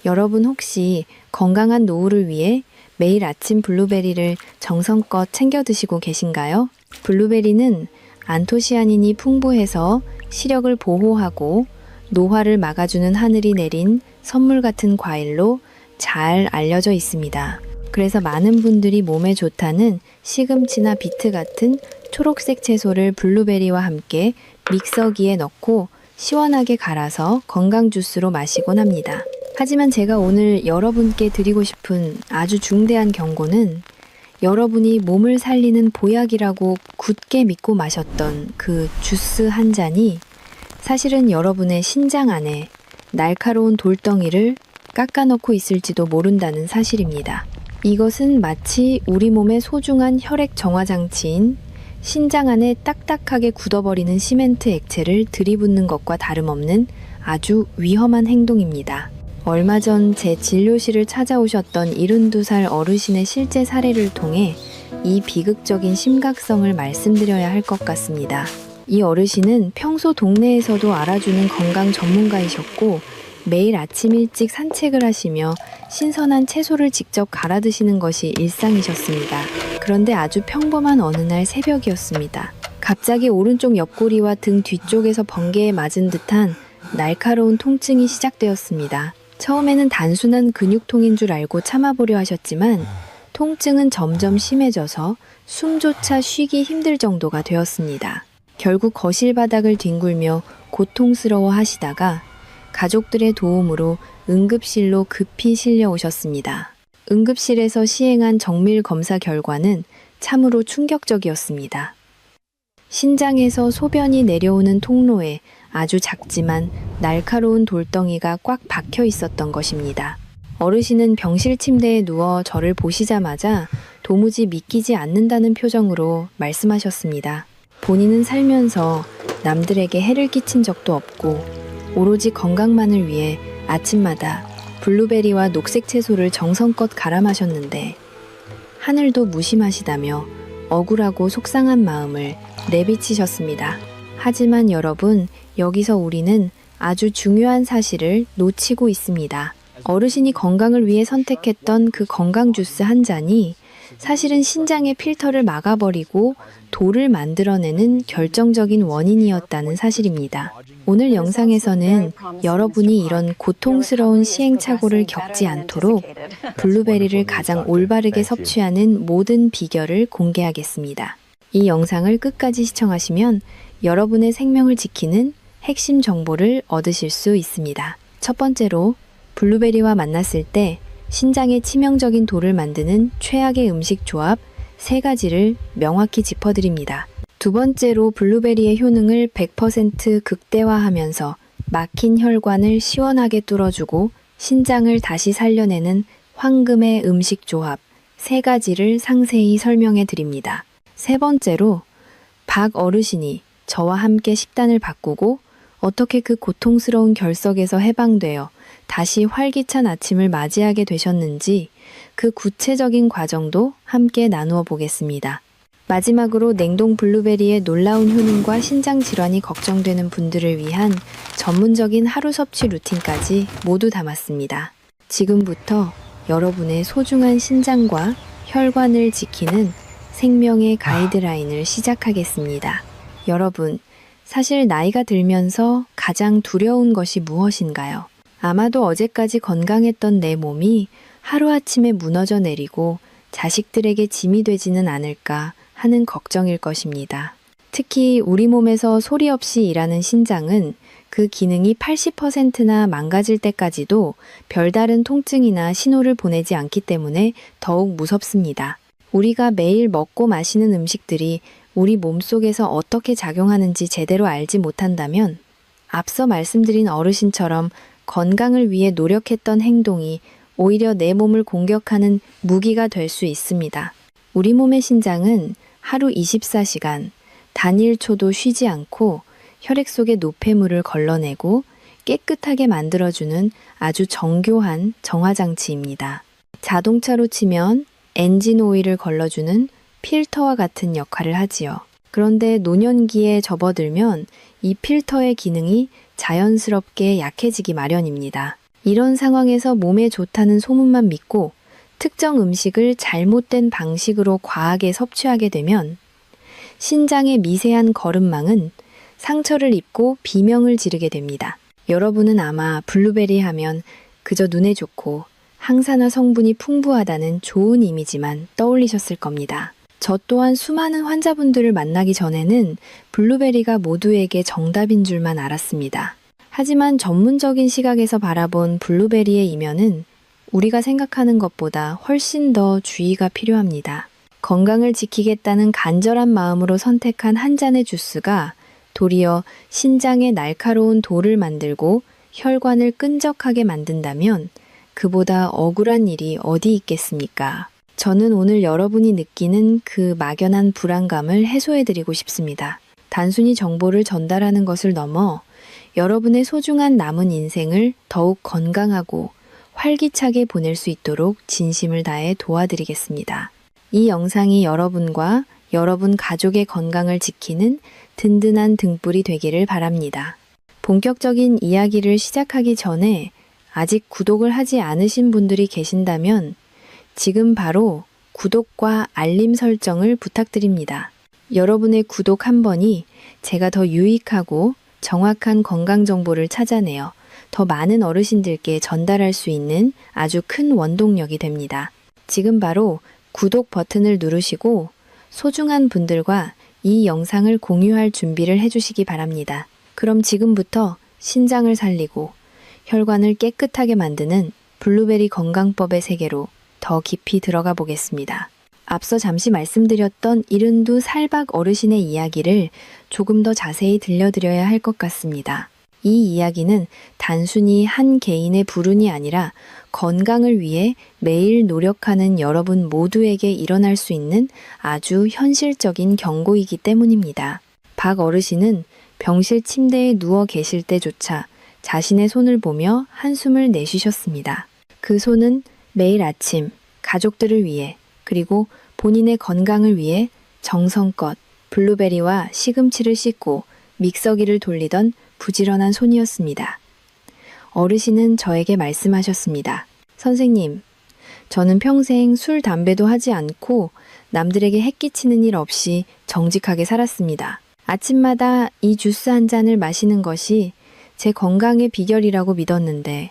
여러분 혹시 건강한 노후를 위해 매일 아침 블루베리를 정성껏 챙겨 드시고 계신가요? 블루베리는 안토시아닌이 풍부해서 시력을 보호하고 노화를 막아주는 하늘이 내린 선물 같은 과일로 잘 알려져 있습니다. 그래서 많은 분들이 몸에 좋다는 시금치나 비트 같은 초록색 채소를 블루베리와 함께 믹서기에 넣고 시원하게 갈아서 건강 주스로 마시곤 합니다. 하지만 제가 오늘 여러분께 드리고 싶은 아주 중대한 경고는 여러분이 몸을 살리는 보약이라고 굳게 믿고 마셨던 그 주스 한 잔이 사실은 여러분의 신장 안에 날카로운 돌덩이를 깎아넣고 있을지도 모른다는 사실입니다. 이것은 마치 우리 몸의 소중한 혈액 정화 장치인 신장 안에 딱딱하게 굳어버리는 시멘트 액체를 들이붓는 것과 다름없는 아주 위험한 행동입니다. 얼마 전 제 진료실을 찾아오셨던 72살 어르신의 실제 사례를 통해 이 비극적인 심각성을 말씀드려야 할 것 같습니다. 이 어르신은 평소 동네에서도 알아주는 건강 전문가이셨고 매일 아침 일찍 산책을 하시며 신선한 채소를 직접 갈아 드시는 것이 일상이셨습니다. 그런데 아주 평범한 어느 날 새벽이었습니다. 갑자기 오른쪽 옆구리와 등 뒤쪽에서 번개에 맞은 듯한 날카로운 통증이 시작되었습니다. 처음에는 단순한 근육통인 줄 알고 참아보려 하셨지만 통증은 점점 심해져서 숨조차 쉬기 힘들 정도가 되었습니다. 결국 거실 바닥을 뒹굴며 고통스러워 하시다가 가족들의 도움으로 응급실로 급히 실려오셨습니다. 응급실에서 시행한 정밀 검사 결과는 참으로 충격적이었습니다. 신장에서 소변이 내려오는 통로에 아주 작지만 날카로운 돌덩이가 꽉 박혀 있었던 것입니다. 어르신은 병실 침대에 누워 저를 보시자마자 도무지 믿기지 않는다는 표정으로 말씀하셨습니다. 본인은 살면서 남들에게 해를 끼친 적도 없고 오로지 건강만을 위해 아침마다 블루베리와 녹색 채소를 정성껏 갈아 마셨는데 하늘도 무심하시다며 억울하고 속상한 마음을 내비치셨습니다. 하지만 여러분, 여기서 우리는 아주 중요한 사실을 놓치고 있습니다. 어르신이 건강을 위해 선택했던 그 건강 주스 한 잔이 사실은 신장의 필터를 막아버리고 돌을 만들어내는 결정적인 원인이었다는 사실입니다. 오늘 영상에서는 여러분이 이런 고통스러운 시행착오를 겪지 않도록 블루베리를 가장 올바르게 섭취하는 모든 비결을 공개하겠습니다. 이 영상을 끝까지 시청하시면 여러분의 생명을 지키는 핵심 정보를 얻으실 수 있습니다. 첫 번째로, 블루베리와 만났을 때 신장에 치명적인 돌을 만드는 최악의 음식 조합 3가지를 명확히 짚어드립니다. 두 번째로, 블루베리의 효능을 100% 극대화하면서 막힌 혈관을 시원하게 뚫어주고 신장을 다시 살려내는 황금의 음식 조합 3가지를 상세히 설명해 드립니다. 세 번째로, 박 어르신이 저와 함께 식단을 바꾸고 어떻게 그 고통스러운 결석에서 해방되어 다시 활기찬 아침을 맞이하게 되셨는지 그 구체적인 과정도 함께 나누어 보겠습니다. 마지막으로 냉동 블루베리의 놀라운 효능과 신장 질환이 걱정되는 분들을 위한 전문적인 하루 섭취 루틴까지 모두 담았습니다. 지금부터 여러분의 소중한 신장과 혈관을 지키는 생명의 가이드라인을 시작하겠습니다. 여러분, 사실 나이가 들면서 가장 두려운 것이 무엇인가요? 아마도 어제까지 건강했던 내 몸이 하루아침에 무너져 내리고 자식들에게 짐이 되지는 않을까 하는 걱정일 것입니다. 특히 우리 몸에서 소리 없이 일하는 신장은 그 기능이 80%나 망가질 때까지도 별다른 통증이나 신호를 보내지 않기 때문에 더욱 무섭습니다. 우리가 매일 먹고 마시는 음식들이 우리 몸속에서 어떻게 작용하는지 제대로 알지 못한다면 앞서 말씀드린 어르신처럼 건강을 위해 노력했던 행동이 오히려 내 몸을 공격하는 무기가 될 수 있습니다. 우리 몸의 신장은 하루 24시간, 단 1초도 쉬지 않고 혈액 속의 노폐물을 걸러내고 깨끗하게 만들어주는 아주 정교한 정화장치입니다. 자동차로 치면 엔진 오일을 걸러주는 필터와 같은 역할을 하지요. 그런데 노년기에 접어들면 이 필터의 기능이 자연스럽게 약해지기 마련입니다. 이런 상황에서 몸에 좋다는 소문만 믿고 특정 음식을 잘못된 방식으로 과하게 섭취하게 되면 신장의 미세한 거름망은 상처를 입고 비명을 지르게 됩니다. 여러분은 아마 블루베리 하면 그저 눈에 좋고 항산화 성분이 풍부하다는 좋은 이미지만 떠올리셨을 겁니다. 저 또한 수많은 환자분들을 만나기 전에는 블루베리가 모두에게 정답인 줄만 알았습니다. 하지만 전문적인 시각에서 바라본 블루베리의 이면은 우리가 생각하는 것보다 훨씬 더 주의가 필요합니다. 건강을 지키겠다는 간절한 마음으로 선택한 한 잔의 주스가 도리어 신장에 날카로운 돌을 만들고 혈관을 끈적하게 만든다면 그보다 억울한 일이 어디 있겠습니까? 저는 오늘 여러분이 느끼는 그 막연한 불안감을 해소해드리고 싶습니다. 단순히 정보를 전달하는 것을 넘어 여러분의 소중한 남은 인생을 더욱 건강하고 활기차게 보낼 수 있도록 진심을 다해 도와드리겠습니다. 이 영상이 여러분과 여러분 가족의 건강을 지키는 든든한 등불이 되기를 바랍니다. 본격적인 이야기를 시작하기 전에 아직 구독을 하지 않으신 분들이 계신다면 지금 바로 구독과 알림 설정을 부탁드립니다. 여러분의 구독 한 번이 제가 더 유익하고 정확한 건강 정보를 찾아내어 더 많은 어르신들께 전달할 수 있는 아주 큰 원동력이 됩니다. 지금 바로 구독 버튼을 누르시고 소중한 분들과 이 영상을 공유할 준비를 해주시기 바랍니다. 그럼 지금부터 신장을 살리고 혈관을 깨끗하게 만드는 블루베리 건강법의 세계로 더 깊이 들어가 보겠습니다. 앞서 잠시 말씀드렸던 72살박 어르신의 이야기를 조금 더 자세히 들려드려야 할 것 같습니다. 이 이야기는 단순히 한 개인의 불운이 아니라 건강을 위해 매일 노력하는 여러분 모두에게 일어날 수 있는 아주 현실적인 경고이기 때문입니다. 박 어르신은 병실 침대에 누워 계실 때조차 자신의 손을 보며 한숨을 내쉬셨습니다. 그 손은 매일 아침 가족들을 위해 그리고 본인의 건강을 위해 정성껏 블루베리와 시금치를 씻고 믹서기를 돌리던 부지런한 손이었습니다. 어르신은 저에게 말씀하셨습니다. 선생님, 저는 평생 술, 담배도 하지 않고 남들에게 해끼치는 일 없이 정직하게 살았습니다. 아침마다 이 주스 한 잔을 마시는 것이 제 건강의 비결이라고 믿었는데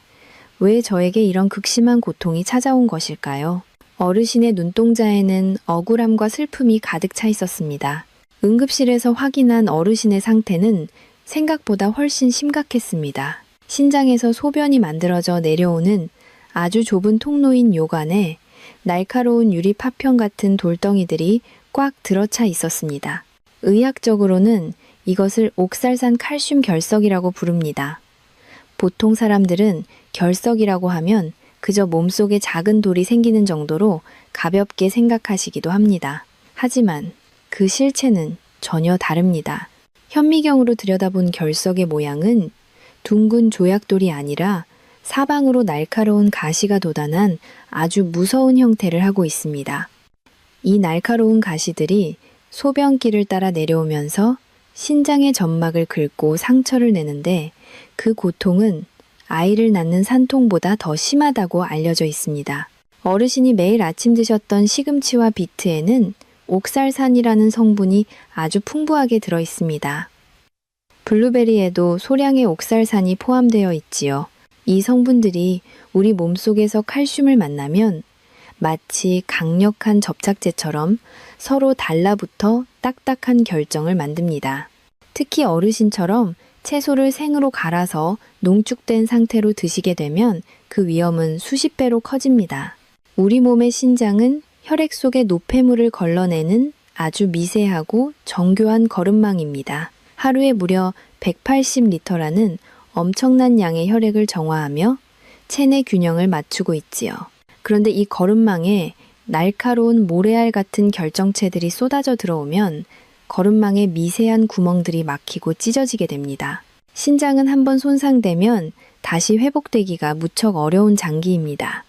왜 저에게 이런 극심한 고통이 찾아온 것일까요? 어르신의 눈동자에는 억울함과 슬픔이 가득 차 있었습니다. 응급실에서 확인한 어르신의 상태는 생각보다 훨씬 심각했습니다. 신장에서 소변이 만들어져 내려오는 아주 좁은 통로인 요관에 날카로운 유리 파편 같은 돌덩이들이 꽉 들어차 있었습니다. 의학적으로는 이것을 옥살산 칼슘 결석이라고 부릅니다. 보통 사람들은 결석이라고 하면 그저 몸속에 작은 돌이 생기는 정도로 가볍게 생각하시기도 합니다. 하지만 그 실체는 전혀 다릅니다. 현미경으로 들여다본 결석의 모양은 둥근 조약돌이 아니라 사방으로 날카로운 가시가 돋아난 아주 무서운 형태를 하고 있습니다. 이 날카로운 가시들이 소변기를 따라 내려오면서 신장의 점막을 긁고 상처를 내는데 그 고통은 아이를 낳는 산통보다 더 심하다고 알려져 있습니다. 어르신이 매일 아침 드셨던 시금치와 비트에는 옥살산이라는 성분이 아주 풍부하게 들어 있습니다. 블루베리에도 소량의 옥살산이 포함되어 있지요. 이 성분들이 우리 몸속에서 칼슘을 만나면 마치 강력한 접착제처럼 서로 달라붙어 딱딱한 결정을 만듭니다. 특히 어르신처럼 채소를 생으로 갈아서 농축된 상태로 드시게 되면 그 위험은 수십 배로 커집니다. 우리 몸의 신장은 혈액 속의 노폐물을 걸러내는 아주 미세하고 정교한 거름망입니다. 하루에 무려 180리터라는 엄청난 양의 혈액을 정화하며 체내 균형을 맞추고 있지요. 그런데 이 거름망에 날카로운 모래알 같은 결정체들이 쏟아져 들어오면 거름망에 미세한 구멍들이 막히고 찢어지게 됩니다. 신장은 한번 손상되면 다시 회복되기가 무척 어려운 장기입니다.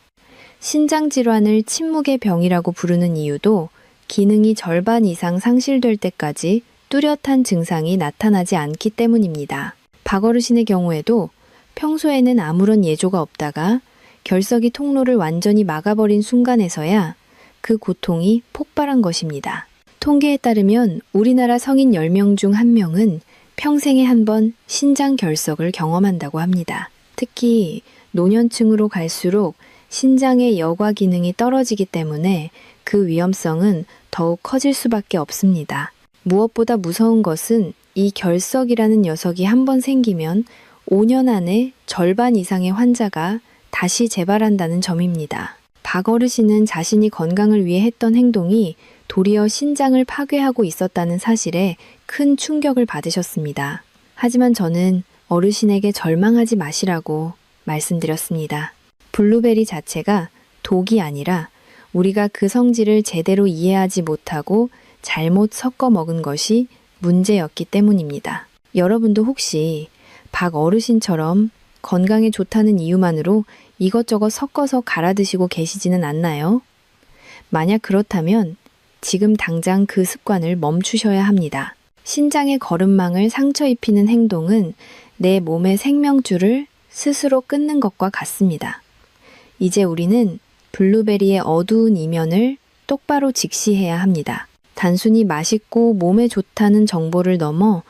신장 질환을 침묵의 병이라고 부르는 이유도 기능이 절반 이상 상실될 때까지 뚜렷한 증상이 나타나지 않기 때문입니다. 박 어르신의 경우에도 평소에는 아무런 예조가 없다가 결석이 통로를 완전히 막아버린 순간에서야 그 고통이 폭발한 것입니다. 통계에 따르면 우리나라 성인 10명 중 1명은 평생에 한 번 신장 결석을 경험한다고 합니다. 특히 노년층으로 갈수록 신장의 여과 기능이 떨어지기 때문에 그 위험성은 더욱 커질 수밖에 없습니다. 무엇보다 무서운 것은 이 결석이라는 녀석이 한 번 생기면 5년 안에 절반 이상의 환자가 다시 재발한다는 점입니다. 박 어르신은 자신이 건강을 위해 했던 행동이 도리어 신장을 파괴하고 있었다는 사실에 큰 충격을 받으셨습니다. 하지만 저는 어르신에게 절망하지 마시라고 말씀드렸습니다. 블루베리 자체가 독이 아니라 우리가 그 성질을 제대로 이해하지 못하고 잘못 섞어 먹은 것이 문제였기 때문입니다. 여러분도 혹시 박 어르신처럼 건강에 좋다는 이유만으로 이것저것 섞어서 갈아 드시고 계시지는 않나요? 만약 그렇다면 지금 당장 그 습관을 멈추셔야 합니다. 신장의 거름망을 상처 입히는 행동은 내 몸의 생명줄을 스스로 끊는 것과 같습니다. 이제 우리는 블루베리의 어두운 이면을 똑바로 직시해야 합니다. 단순히 맛있고 몸에 좋다는 정보를 넘어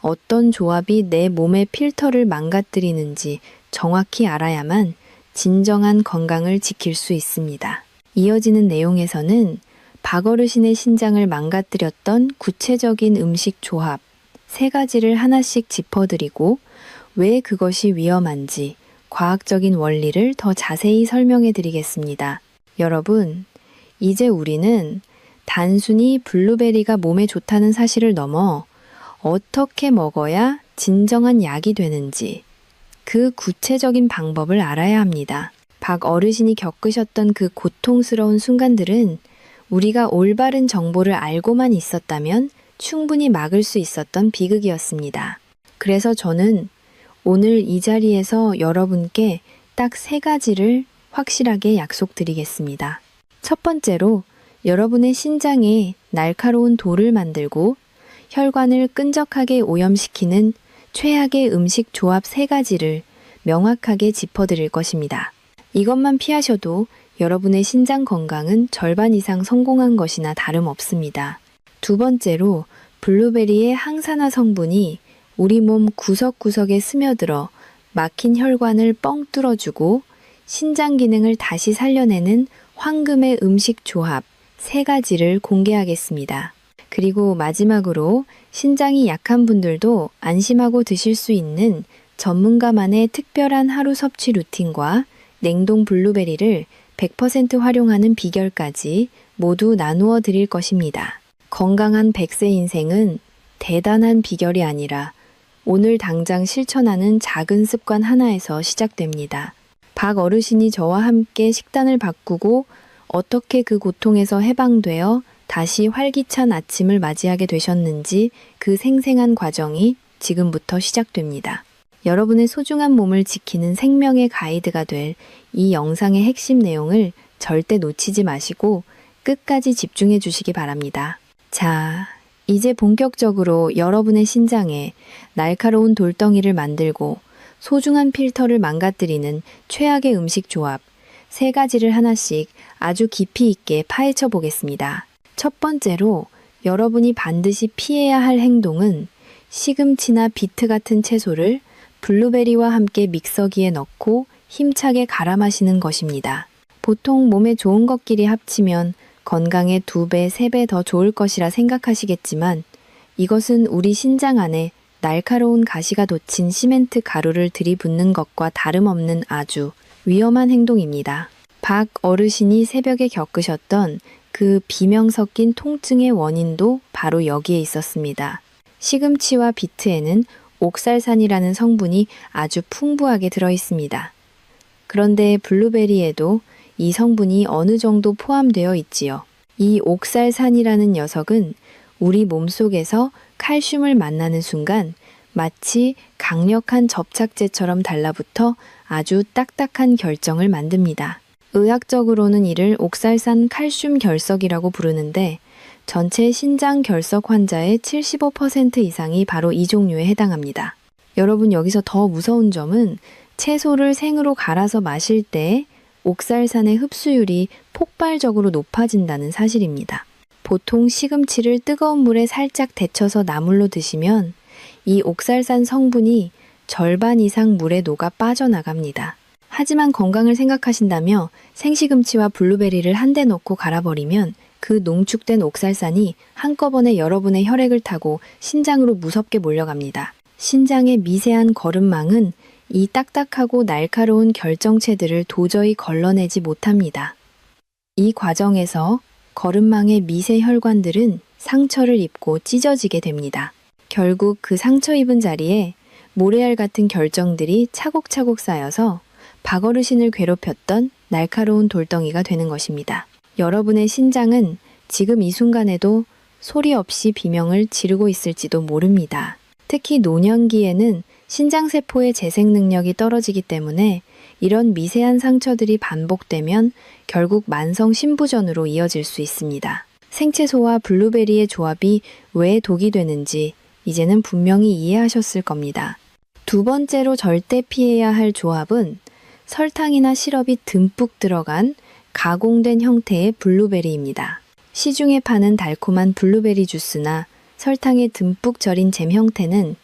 어떤 조합이 내 몸의 필터를 망가뜨리는지 정확히 알아야만 진정한 건강을 지킬 수 있습니다. 이어지는 내용에서는 박 어르신의 신장을 망가뜨렸던 구체적인 음식 조합 3가지를 하나씩 짚어드리고 왜 그것이 위험한지 과학적인 원리를 더 자세히 설명해 드리겠습니다. 여러분, 이제 우리는 단순히 블루베리가 몸에 좋다는 사실을 넘어 어떻게 먹어야 진정한 약이 되는지 그 구체적인 방법을 알아야 합니다. 박 어르신이 겪으셨던 그 고통스러운 순간들은 우리가 올바른 정보를 알고만 있었다면 충분히 막을 수 있었던 비극이었습니다. 그래서 저는 오늘 이 자리에서 여러분께 딱 3가지를 확실하게 약속드리겠습니다. 첫 번째로 여러분의 신장에 날카로운 돌을 만들고 혈관을 끈적하게 오염시키는 최악의 음식 조합 3가지를 명확하게 짚어드릴 것입니다. 이것만 피하셔도 여러분의 신장 건강은 절반 이상 성공한 것이나 다름없습니다. 두 번째로 블루베리의 항산화 성분이 우리 몸 구석구석에 스며들어 막힌 혈관을 뻥 뚫어주고 신장 기능을 다시 살려내는 황금의 음식 조합 3가지를 공개하겠습니다. 그리고 마지막으로 신장이 약한 분들도 안심하고 드실 수 있는 전문가만의 특별한 하루 섭취 루틴과 냉동 블루베리를 100% 활용하는 비결까지 모두 나누어 드릴 것입니다. 건강한 100세 인생은 대단한 비결이 아니라 오늘 당장 실천하는 작은 습관 하나에서 시작됩니다. 박 어르신이 저와 함께 식단을 바꾸고 어떻게 그 고통에서 해방되어 다시 활기찬 아침을 맞이하게 되셨는지 그 생생한 과정이 지금부터 시작됩니다. 여러분의 소중한 몸을 지키는 생명의 가이드가 될 이 영상의 핵심 내용을 절대 놓치지 마시고 끝까지 집중해 주시기 바랍니다. 자, 이제 본격적으로 여러분의 신장에 날카로운 돌덩이를 만들고 소중한 필터를 망가뜨리는 최악의 음식 조합 3가지를 하나씩 아주 깊이 있게 파헤쳐 보겠습니다. 첫 번째로 여러분이 반드시 피해야 할 행동은 시금치나 비트 같은 채소를 블루베리와 함께 믹서기에 넣고 힘차게 갈아 마시는 것입니다. 보통 몸에 좋은 것끼리 합치면 건강에 2배, 3배 더 좋을 것이라 생각하시겠지만 이것은 우리 신장 안에 날카로운 가시가 돋친 시멘트 가루를 들이붓는 것과 다름없는 아주 위험한 행동입니다. 박 어르신이 새벽에 겪으셨던 그 비명 섞인 통증의 원인도 바로 여기에 있었습니다. 시금치와 비트에는 옥살산이라는 성분이 아주 풍부하게 들어 있습니다. 그런데 블루베리에도 이 성분이 어느 정도 포함되어 있지요. 이 옥살산이라는 녀석은 우리 몸속에서 칼슘을 만나는 순간 마치 강력한 접착제처럼 달라붙어 아주 딱딱한 결정을 만듭니다. 의학적으로는 이를 옥살산 칼슘 결석이라고 부르는데 전체 신장 결석 환자의 75% 이상이 바로 이 종류에 해당합니다. 여러분, 여기서 더 무서운 점은 채소를 생으로 갈아서 마실 때 옥살산의 흡수율이 폭발적으로 높아진다는 사실입니다. 보통 시금치를 뜨거운 물에 살짝 데쳐서 나물로 드시면 이 옥살산 성분이 절반 이상 물에 녹아 빠져나갑니다. 하지만 건강을 생각하신다며 생시금치와 블루베리를 한데 넣고 갈아버리면 그 농축된 옥살산이 한꺼번에 여러분의 혈액을 타고 신장으로 무섭게 몰려갑니다. 신장의 미세한 거름망은 이 딱딱하고 날카로운 결정체들을 도저히 걸러내지 못합니다. 이 과정에서 거름망의 미세 혈관들은 상처를 입고 찢어지게 됩니다. 결국 그 상처 입은 자리에 모래알 같은 결정들이 차곡차곡 쌓여서 박어르신을 괴롭혔던 날카로운 돌덩이가 되는 것입니다. 여러분의 신장은 지금 이 순간에도 소리 없이 비명을 지르고 있을지도 모릅니다. 특히 노년기에는 신장세포의 재생 능력이 떨어지기 때문에 이런 미세한 상처들이 반복되면 결국 만성 신부전으로 이어질 수 있습니다. 생채소와 블루베리의 조합이 왜 독이 되는지 이제는 분명히 이해하셨을 겁니다. 두 번째로 절대 피해야 할 조합은 설탕이나 시럽이 듬뿍 들어간 가공된 형태의 블루베리입니다. 시중에 파는 달콤한 블루베리 주스나 설탕에 듬뿍 절인 잼 형태는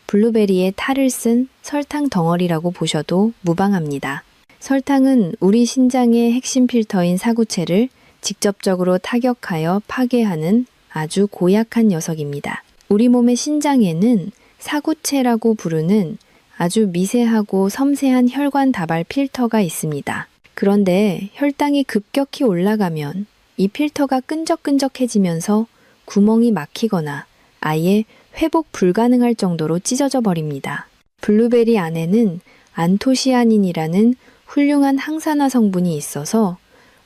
블루베리에 탈을 쓴 설탕 덩어리라고 보셔도 무방합니다. 설탕은 우리 신장의 핵심 필터인 사구체를 직접적으로 타격하여 파괴하는 아주 고약한 녀석입니다. 우리 몸의 신장에는 사구체라고 부르는 아주 미세하고 섬세한 혈관 다발 필터가 있습니다. 그런데 혈당이 급격히 올라가면 이 필터가 끈적끈적해지면서 구멍이 막히거나 아예 회복 불가능할 정도로 찢어져 버립니다. 블루베리 안에는 안토시아닌이라는 훌륭한 항산화 성분이 있어서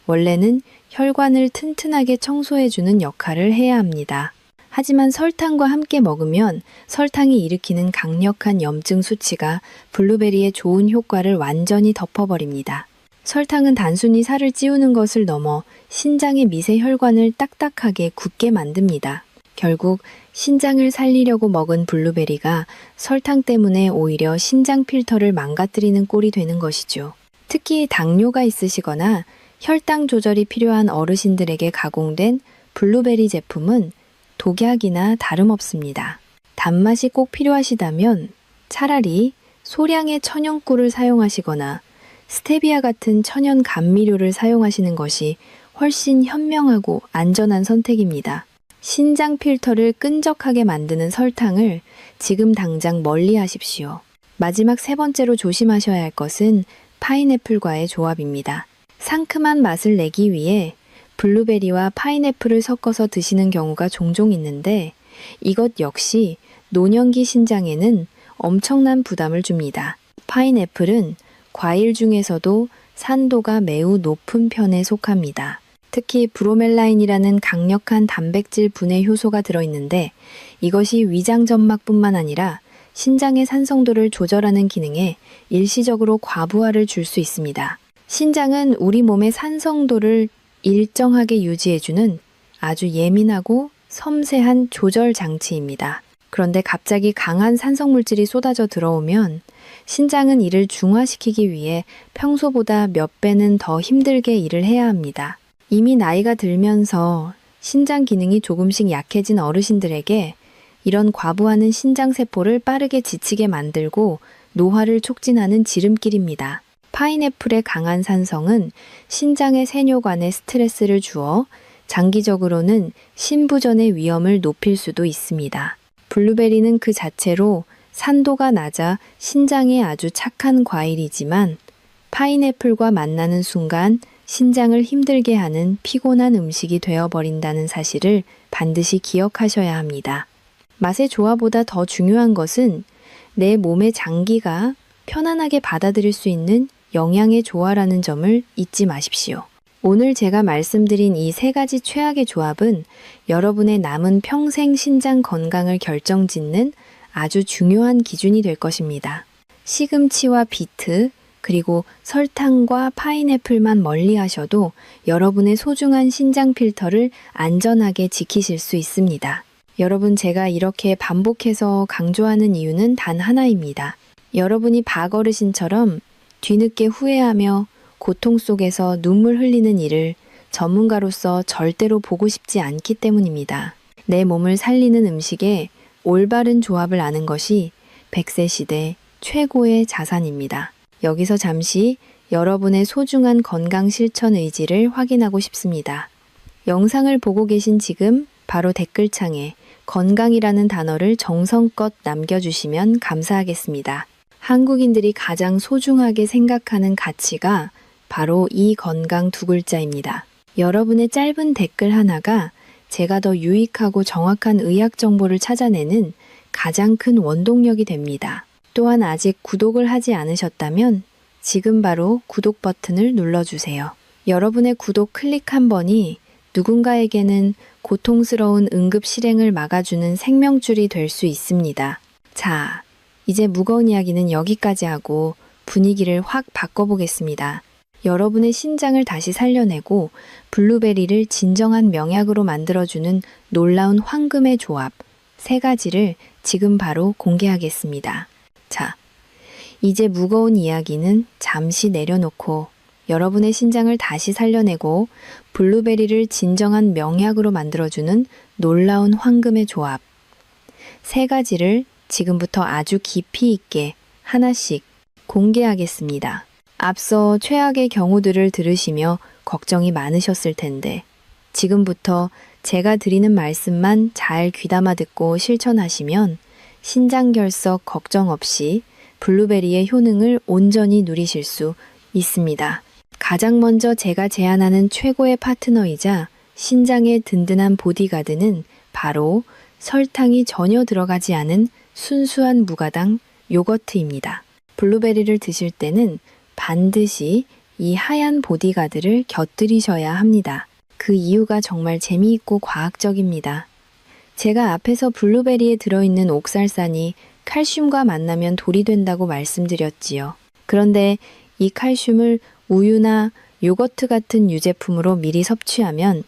원래는 혈관을 튼튼하게 청소해주는 역할을 해야 합니다. 하지만 설탕과 함께 먹으면 설탕이 일으키는 강력한 염증 수치가 블루베리의 좋은 효과를 완전히 덮어버립니다. 설탕은 단순히 살을 찌우는 것을 넘어 신장의 미세 혈관을 딱딱하게 굳게 만듭니다. 결국 신장을 살리려고 먹은 블루베리가 설탕 때문에 오히려 신장 필터를 망가뜨리는 꼴이 되는 것이죠. 특히 당뇨가 있으시거나 혈당 조절이 필요한 어르신들에게 가공된 블루베리 제품은 독약이나 다름없습니다. 단맛이 꼭 필요하시다면 차라리 소량의 천연꿀을 사용하시거나 스테비아 같은 천연 감미료를 사용하시는 것이 훨씬 현명하고 안전한 선택입니다. 신장 필터를 끈적하게 만드는 설탕을 지금 당장 멀리 하십시오. 마지막 세 번째로 조심하셔야 할 것은 파인애플과의 조합입니다. 상큼한 맛을 내기 위해 블루베리와 파인애플을 섞어서 드시는 경우가 종종 있는데 이것 역시 노년기 신장에는 엄청난 부담을 줍니다. 파인애플은 과일 중에서도 산도가 매우 높은 편에 속합니다. 특히 브로멜라인이라는 강력한 단백질 분해 효소가 들어있는데 이것이 위장 점막뿐만 아니라 신장의 산성도를 조절하는 기능에 일시적으로 과부하를 줄 수 있습니다. 신장은 우리 몸의 산성도를 일정하게 유지해주는 아주 예민하고 섬세한 조절 장치입니다. 그런데 갑자기 강한 산성물질이 쏟아져 들어오면 신장은 이를 중화시키기 위해 평소보다 몇 배는 더 힘들게 일을 해야 합니다. 이미 나이가 들면서 신장 기능이 조금씩 약해진 어르신들에게 이런 과부하는 신장세포를 빠르게 지치게 만들고 노화를 촉진하는 지름길입니다. 파인애플의 강한 산성은 신장의 세뇨관에 스트레스를 주어 장기적으로는 신부전의 위험을 높일 수도 있습니다. 블루베리는 그 자체로 산도가 낮아 신장에 아주 착한 과일이지만 파인애플과 만나는 순간 신장을 힘들게 하는 피곤한 음식이 되어버린다는 사실을 반드시 기억하셔야 합니다. 맛의 조화보다 더 중요한 것은 내 몸의 장기가 편안하게 받아들일 수 있는 영양의 조화라는 점을 잊지 마십시오. 오늘 제가 말씀드린 이 세 가지 최악의 조합은 여러분의 남은 평생 신장 건강을 결정짓는 아주 중요한 기준이 될 것입니다. 시금치와 비트, 그리고 설탕과 파인애플만 멀리 하셔도 여러분의 소중한 신장 필터를 안전하게 지키실 수 있습니다. 여러분, 제가 이렇게 반복해서 강조하는 이유는 단 하나입니다. 여러분이 박어르신처럼 뒤늦게 후회하며 고통 속에서 눈물 흘리는 일을 전문가로서 절대로 보고 싶지 않기 때문입니다. 내 몸을 살리는 음식에 올바른 조합을 아는 것이 100세 시대 최고의 자산입니다. 여기서 잠시 여러분의 소중한 건강 실천 의지를 확인하고 싶습니다. 영상을 보고 계신 지금 바로 댓글창에 건강이라는 단어를 정성껏 남겨주시면 감사하겠습니다. 한국인들이 가장 소중하게 생각하는 가치가 바로 이 건강 두 글자입니다. 여러분의 짧은 댓글 하나가 제가 더 유익하고 정확한 의학 정보를 찾아내는 가장 큰 원동력이 됩니다. 또한 아직 구독을 하지 않으셨다면 지금 바로 구독 버튼을 눌러주세요. 여러분의 구독 클릭 한 번이 누군가에게는 고통스러운 응급 실행을 막아주는 생명줄이 될 수 있습니다. 자, 이제 무거운 이야기는 여기까지 하고 분위기를 확 바꿔보겠습니다. 여러분의 신장을 다시 살려내고 블루베리를 진정한 명약으로 만들어주는 놀라운 황금의 조합 3가지를 지금 바로 공개하겠습니다. 자, 이제 무거운 이야기는 잠시 내려놓고 여러분의 신장을 다시 살려내고 블루베리를 진정한 명약으로 만들어주는 놀라운 황금의 조합 3가지를 지금부터 아주 깊이 있게 하나씩 공개하겠습니다. 앞서 최악의 경우들을 들으시며 걱정이 많으셨을 텐데 지금부터 제가 드리는 말씀만 잘 귀담아 듣고 실천하시면 신장결석 걱정 없이 블루베리의 효능을 온전히 누리실 수 있습니다. 가장 먼저 제가 제안하는 최고의 파트너이자 신장의 든든한 보디가드는 바로 설탕이 전혀 들어가지 않은 순수한 무가당 요거트입니다. 블루베리를 드실 때는 반드시 이 하얀 보디가드를 곁들이셔야 합니다. 그 이유가 정말 재미있고 과학적입니다. 제가 앞에서 블루베리에 들어있는 옥살산이 칼슘과 만나면 돌이 된다고 말씀드렸지요. 그런데 이 칼슘을 우유나 요거트 같은 유제품으로 미리 섭취하면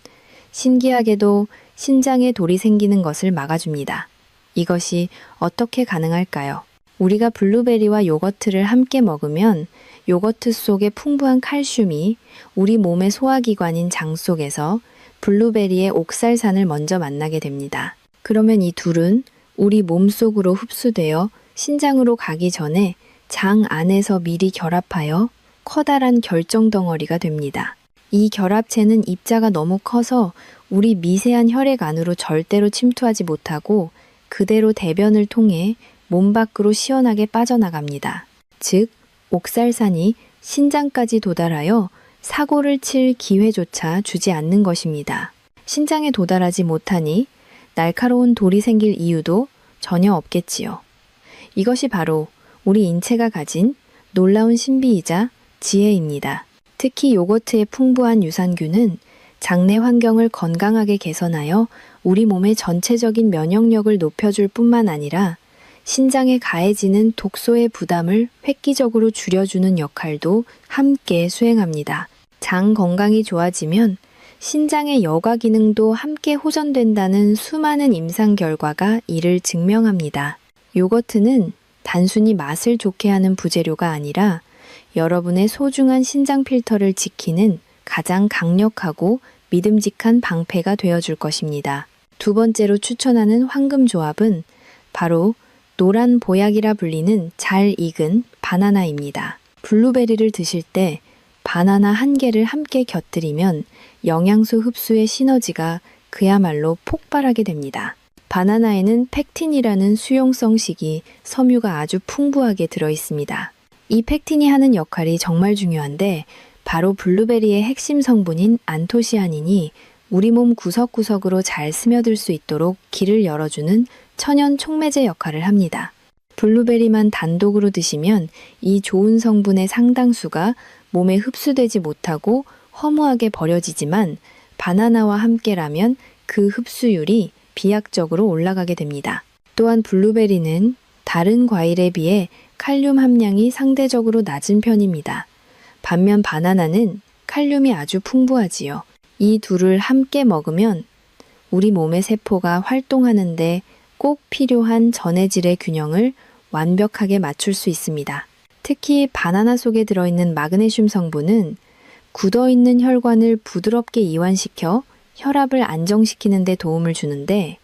신기하게도 신장에 돌이 생기는 것을 막아줍니다. 이것이 어떻게 가능할까요? 우리가 블루베리와 요거트를 함께 먹으면 요거트 속의 풍부한 칼슘이 우리 몸의 소화기관인 장 속에서 블루베리의 옥살산을 먼저 만나게 됩니다. 그러면 이 둘은 우리 몸속으로 흡수되어 신장으로 가기 전에 장 안에서 미리 결합하여 커다란 결정 덩어리가 됩니다. 이 결합체는 입자가 너무 커서 우리 미세한 혈액 안으로 절대로 침투하지 못하고 그대로 대변을 통해 몸 밖으로 시원하게 빠져나갑니다. 즉, 옥살산이 신장까지 도달하여 사고를 칠 기회조차 주지 않는 것입니다. 신장에 도달하지 못하니 날카로운 돌이 생길 이유도 전혀 없겠지요. 이것이 바로 우리 인체가 가진 놀라운 신비이자 지혜입니다. 특히 요거트의 풍부한 유산균은 장내 환경을 건강하게 개선하여 우리 몸의 전체적인 면역력을 높여줄 뿐만 아니라 신장에 가해지는 독소의 부담을 획기적으로 줄여주는 역할도 함께 수행합니다. 장 건강이 좋아지면 신장의 여과 기능도 함께 호전된다는 수많은 임상 결과가 이를 증명합니다. 요거트는 단순히 맛을 좋게 하는 부재료가 아니라 여러분의 소중한 신장 필터를 지키는 가장 강력하고 믿음직한 방패가 되어줄 것입니다. 두 번째로 추천하는 황금 조합은 바로 노란 보약이라 불리는 잘 익은 바나나입니다. 블루베리를 드실 때 바나나 1개를 함께 곁들이면 영양소 흡수의 시너지가 그야말로 폭발하게 됩니다. 바나나에는 펙틴이라는 수용성식이 섬유가 아주 풍부하게 들어있습니다. 이 펙틴이 하는 역할이 정말 중요한데 바로 블루베리의 핵심 성분인 안토시아닌이 우리 몸 구석구석으로 잘 스며들 수 있도록 길을 열어주는 천연 촉매제 역할을 합니다. 블루베리만 단독으로 드시면 이 좋은 성분의 상당수가 몸에 흡수되지 못하고 허무하게 버려지지만 바나나와 함께라면 그 흡수율이 비약적으로 올라가게 됩니다. 또한 블루베리는 다른 과일에 비해 칼륨 함량이 상대적으로 낮은 편입니다. 반면 바나나는 칼륨이 아주 풍부하지요. 이 둘을 함께 먹으면 우리 몸의 세포가 활동하는데 꼭 필요한 전해질의 균형을 완벽하게 맞출 수 있습니다. 특히 바나나 속에 들어있는 마그네슘 성분은 굳어있는 혈관을 부드럽게 이완시켜 혈압을 안정시키는 데 도움을 주는데,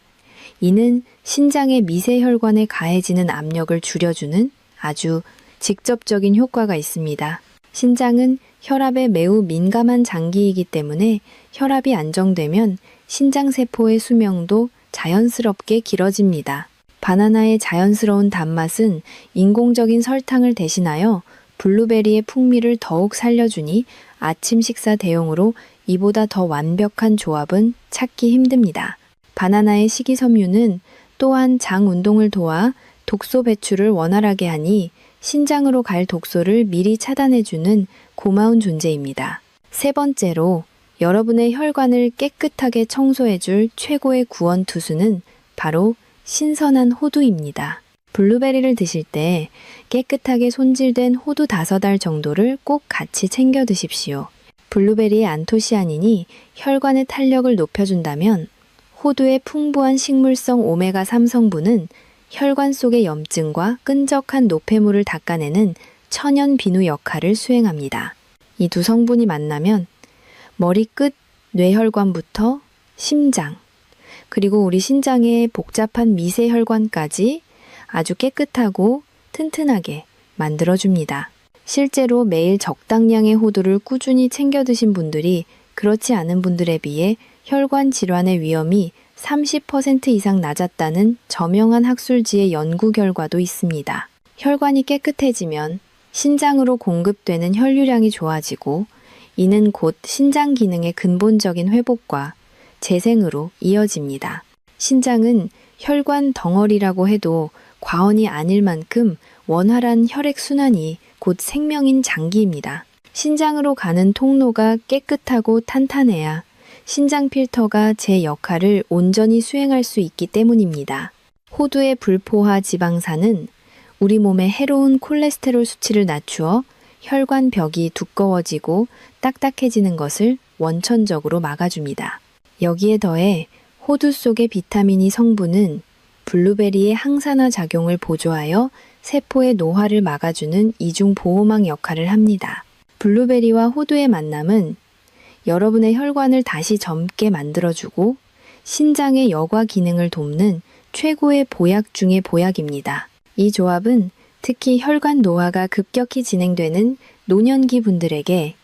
이는 신장의 미세혈관에 가해지는 압력을 줄여주는 아주 직접적인 효과가 있습니다. 신장은 혈압에 매우 민감한 장기이기 때문에 혈압이 안정되면 신장세포의 수명도 자연스럽게 길어집니다. 바나나의 자연스러운 단맛은 인공적인 설탕을 대신하여 블루베리의 풍미를 더욱 살려주니 아침 식사 대용으로 이보다 더 완벽한 조합은 찾기 힘듭니다. 바나나의 식이섬유는 또한 장 운동을 도와 독소 배출을 원활하게 하니 신장으로 갈 독소를 미리 차단해주는 고마운 존재입니다. 세 번째로 여러분의 혈관을 깨끗하게 청소해줄 최고의 구원 투수는 바로 신선한 호두입니다. 블루베리를 드실 때 깨끗하게 손질된 호두 5알 정도를 꼭 같이 챙겨 드십시오. 블루베리의 안토시아닌이 혈관의 탄력을 높여준다면 호두의 풍부한 식물성 오메가3 성분은 혈관 속의 염증과 끈적한 노폐물을 닦아내는 천연 비누 역할을 수행합니다. 이 두 성분이 만나면 머리끝, 뇌혈관부터 심장, 그리고 우리 신장의 복잡한 미세혈관까지 아주 깨끗하고 튼튼하게 만들어줍니다. 실제로 매일 적당량의 호두를 꾸준히 챙겨 드신 분들이 그렇지 않은 분들에 비해 혈관 질환의 위험이 30% 이상 낮았다는 저명한 학술지의 연구 결과도 있습니다. 혈관이 깨끗해지면 신장으로 공급되는 혈류량이 좋아지고, 이는 곧 신장 기능의 근본적인 회복과 재생으로 이어집니다. 신장은 혈관 덩어리라고 해도 과언이 아닐 만큼 원활한 혈액순환이 곧 생명인 장기입니다. 신장으로 가는 통로가 깨끗하고 탄탄해야 신장 필터가 제 역할을 온전히 수행할 수 있기 때문입니다. 호두의 불포화 지방산은 우리 몸의 해로운 콜레스테롤 수치를 낮추어 혈관 벽이 두꺼워지고 딱딱해지는 것을 원천적으로 막아줍니다. 여기에 더해 호두 속의 비타민 E 성분은 블루베리의 항산화 작용을 보조하여 세포의 노화를 막아주는 이중 보호막 역할을 합니다. 블루베리와 호두의 만남은 여러분의 혈관을 다시 젊게 만들어주고 신장의 여과 기능을 돕는 최고의 보약 중의 보약입니다. 이 조합은 특히 혈관 노화가 급격히 진행되는 노년기 분들에게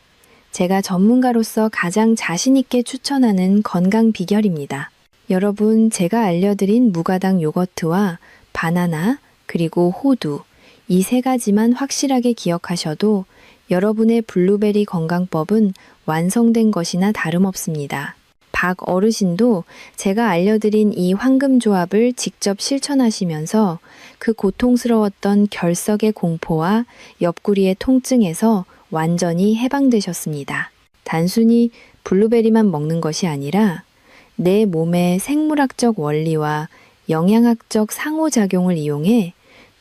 제가 전문가로서 가장 자신 있게 추천하는 건강 비결입니다. 여러분, 제가 알려드린 무가당 요거트와 바나나, 그리고 호두, 이 3가지만 확실하게 기억하셔도 여러분의 블루베리 건강법은 완성된 것이나 다름없습니다. 박 어르신도 제가 알려드린 이 황금 조합을 직접 실천하시면서 그 고통스러웠던 결석의 공포와 옆구리의 통증에서 완전히 해방되셨습니다. 단순히 블루베리만 먹는 것이 아니라 내 몸의 생물학적 원리와 영양학적 상호작용을 이용해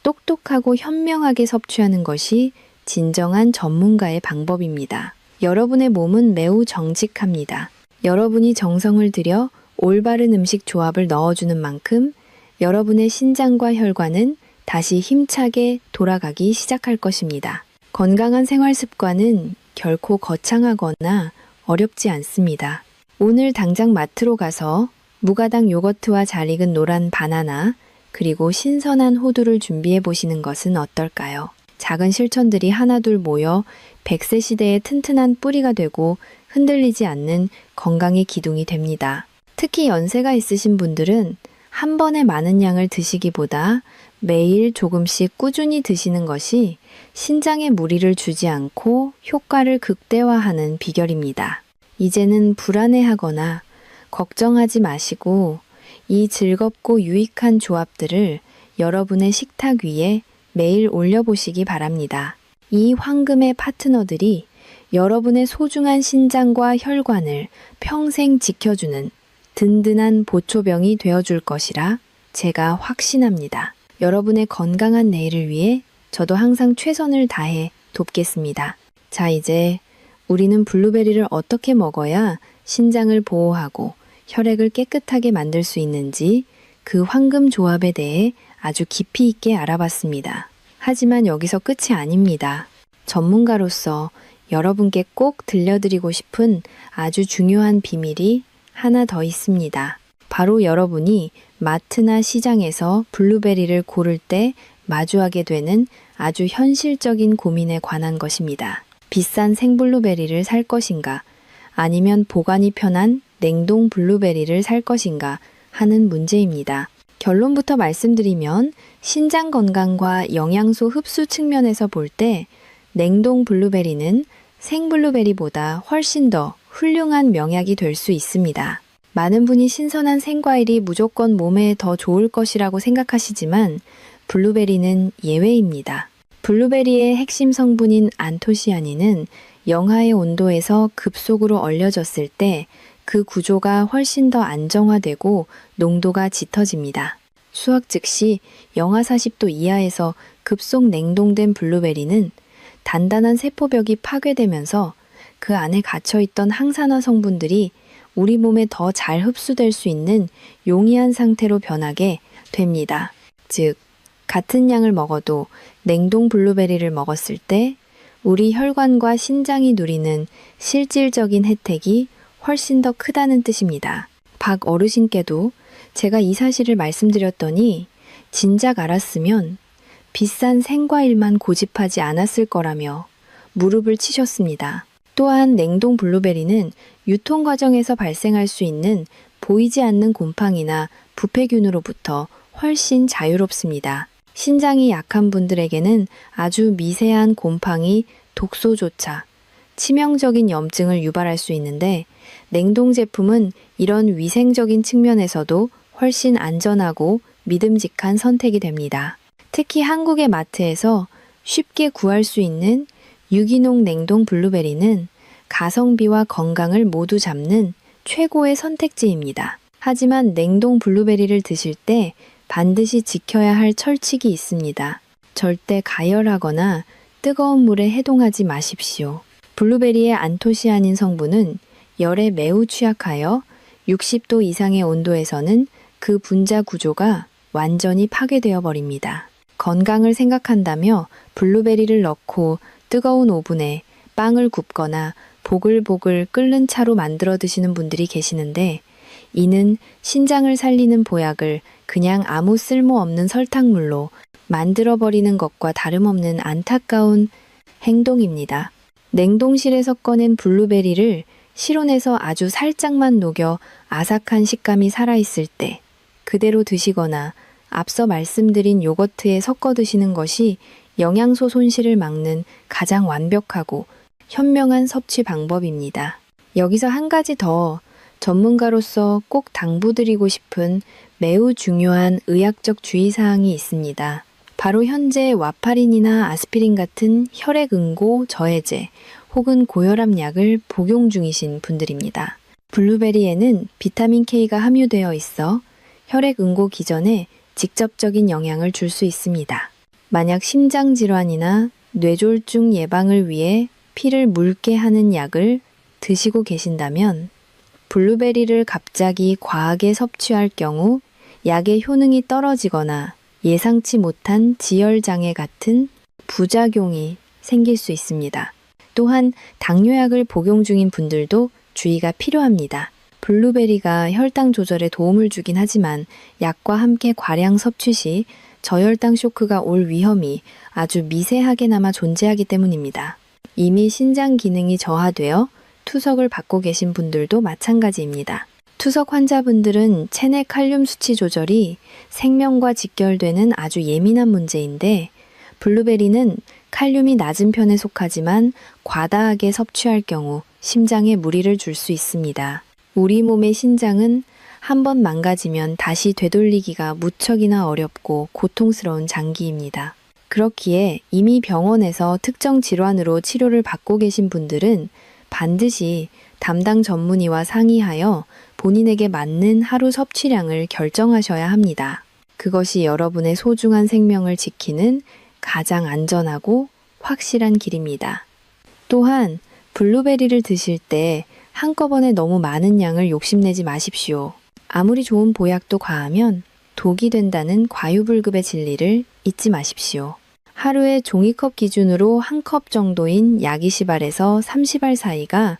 똑똑하고 현명하게 섭취하는 것이 진정한 전문가의 방법입니다. 여러분의 몸은 매우 정직합니다. 여러분이 정성을 들여 올바른 음식 조합을 넣어주는 만큼 여러분의 신장과 혈관은 다시 힘차게 돌아가기 시작할 것입니다. 건강한 생활 습관은 결코 거창하거나 어렵지 않습니다. 오늘 당장 마트로 가서 무가당 요거트와 잘 익은 노란 바나나, 그리고 신선한 호두를 준비해 보시는 것은 어떨까요? 작은 실천들이 하나둘 모여 100세 시대의 튼튼한 뿌리가 되고 흔들리지 않는 건강의 기둥이 됩니다. 특히 연세가 있으신 분들은 한 번에 많은 양을 드시기보다 매일 조금씩 꾸준히 드시는 것이 신장에 무리를 주지 않고 효과를 극대화하는 비결입니다. 이제는 불안해하거나 걱정하지 마시고 이 즐겁고 유익한 조합들을 여러분의 식탁 위에 매일 올려보시기 바랍니다. 이 황금의 파트너들이 여러분의 소중한 신장과 혈관을 평생 지켜주는 든든한 보초병이 되어줄 것이라 제가 확신합니다. 여러분의 건강한 내일을 위해 저도 항상 최선을 다해 돕겠습니다. 자, 이제 우리는 블루베리를 어떻게 먹어야 신장을 보호하고 혈액을 깨끗하게 만들 수 있는지 그 황금 조합에 대해 아주 깊이 있게 알아봤습니다. 하지만 여기서 끝이 아닙니다. 전문가로서 여러분께 꼭 들려드리고 싶은 아주 중요한 비밀이 하나 더 있습니다. 바로 여러분이 마트나 시장에서 블루베리를 고를 때 마주하게 되는 아주 현실적인 고민에 관한 것입니다. 비싼 생블루베리를 살 것인가, 아니면 보관이 편한 냉동 블루베리를 살 것인가 하는 문제입니다. 결론부터 말씀드리면 신장 건강과 영양소 흡수 측면에서 볼 때 냉동 블루베리는 생블루베리보다 훨씬 더 훌륭한 명약이 될 수 있습니다. 많은 분이 신선한 생과일이 무조건 몸에 더 좋을 것이라고 생각하시지만 블루베리는 예외입니다. 블루베리의 핵심 성분인 안토시아닌은 영하의 온도에서 급속으로 얼려졌을 때 그 구조가 훨씬 더 안정화되고 농도가 짙어집니다. 수확 즉시 영하 40도 이하에서 급속 냉동된 블루베리는 단단한 세포벽이 파괴되면서 그 안에 갇혀있던 항산화 성분들이 우리 몸에 더 잘 흡수될 수 있는 용이한 상태로 변하게 됩니다. 즉, 같은 양을 먹어도 냉동 블루베리를 먹었을 때 우리 혈관과 신장이 누리는 실질적인 혜택이 훨씬 더 크다는 뜻입니다. 박 어르신께도 제가 이 사실을 말씀드렸더니 진작 알았으면 비싼 생과일만 고집하지 않았을 거라며 무릎을 치셨습니다. 또한 냉동 블루베리는 유통 과정에서 발생할 수 있는 보이지 않는 곰팡이나 부패균으로부터 훨씬 자유롭습니다. 신장이 약한 분들에게는 아주 미세한 곰팡이, 독소조차 치명적인 염증을 유발할 수 있는데 냉동 제품은 이런 위생적인 측면에서도 훨씬 안전하고 믿음직한 선택이 됩니다. 특히 한국의 마트에서 쉽게 구할 수 있는 유기농 냉동 블루베리는 가성비와 건강을 모두 잡는 최고의 선택지입니다. 하지만 냉동 블루베리를 드실 때 반드시 지켜야 할 철칙이 있습니다. 절대 가열하거나 뜨거운 물에 해동하지 마십시오. 블루베리의 안토시아닌 성분은 열에 매우 취약하여 60도 이상의 온도에서는 그 분자 구조가 완전히 파괴되어 버립니다. 건강을 생각한다며 블루베리를 넣고 뜨거운 오븐에 빵을 굽거나 보글보글 끓는 차로 만들어 드시는 분들이 계시는데 이는 신장을 살리는 보약을 그냥 아무 쓸모없는 설탕물로 만들어버리는 것과 다름없는 안타까운 행동입니다. 냉동실에서 꺼낸 블루베리를 실온에서 아주 살짝만 녹여 아삭한 식감이 살아있을 때 그대로 드시거나 앞서 말씀드린 요거트에 섞어 드시는 것이 영양소 손실을 막는 가장 완벽하고 현명한 섭취 방법입니다. 여기서 한 가지 더 전문가로서 꼭 당부드리고 싶은 매우 중요한 의학적 주의사항이 있습니다. 바로 현재 와파린이나 아스피린 같은 혈액응고 저해제 혹은 고혈압 약을 복용 중이신 분들입니다. 블루베리에는 비타민 K가 함유되어 있어 혈액응고 기전에 직접적인 영향을 줄 수 있습니다. 만약 심장질환이나 뇌졸중 예방을 위해 피를 묽게 하는 약을 드시고 계신다면 블루베리를 갑자기 과하게 섭취할 경우 약의 효능이 떨어지거나 예상치 못한 지혈장애 같은 부작용이 생길 수 있습니다. 또한 당뇨약을 복용 중인 분들도 주의가 필요합니다. 블루베리가 혈당 조절에 도움을 주긴 하지만 약과 함께 과량 섭취 시 저혈당 쇼크가 올 위험이 아주 미세하게나마 존재하기 때문입니다. 이미 신장 기능이 저하되어 투석을 받고 계신 분들도 마찬가지입니다. 투석 환자분들은 체내 칼륨 수치 조절이 생명과 직결되는 아주 예민한 문제인데 블루베리는 칼륨이 낮은 편에 속하지만 과다하게 섭취할 경우 심장에 무리를 줄 수 있습니다. 우리 몸의 신장은 한번 망가지면 다시 되돌리기가 무척이나 어렵고 고통스러운 장기입니다. 그렇기에 이미 병원에서 특정 질환으로 치료를 받고 계신 분들은 반드시 담당 전문의와 상의하여 본인에게 맞는 하루 섭취량을 결정하셔야 합니다. 그것이 여러분의 소중한 생명을 지키는 가장 안전하고 확실한 길입니다. 또한 블루베리를 드실 때 한꺼번에 너무 많은 양을 욕심내지 마십시오. 아무리 좋은 보약도 과하면 독이 된다는 과유불급의 진리를 잊지 마십시오. 하루에 종이컵 기준으로 한 컵 정도인 약 20알에서 30알 사이가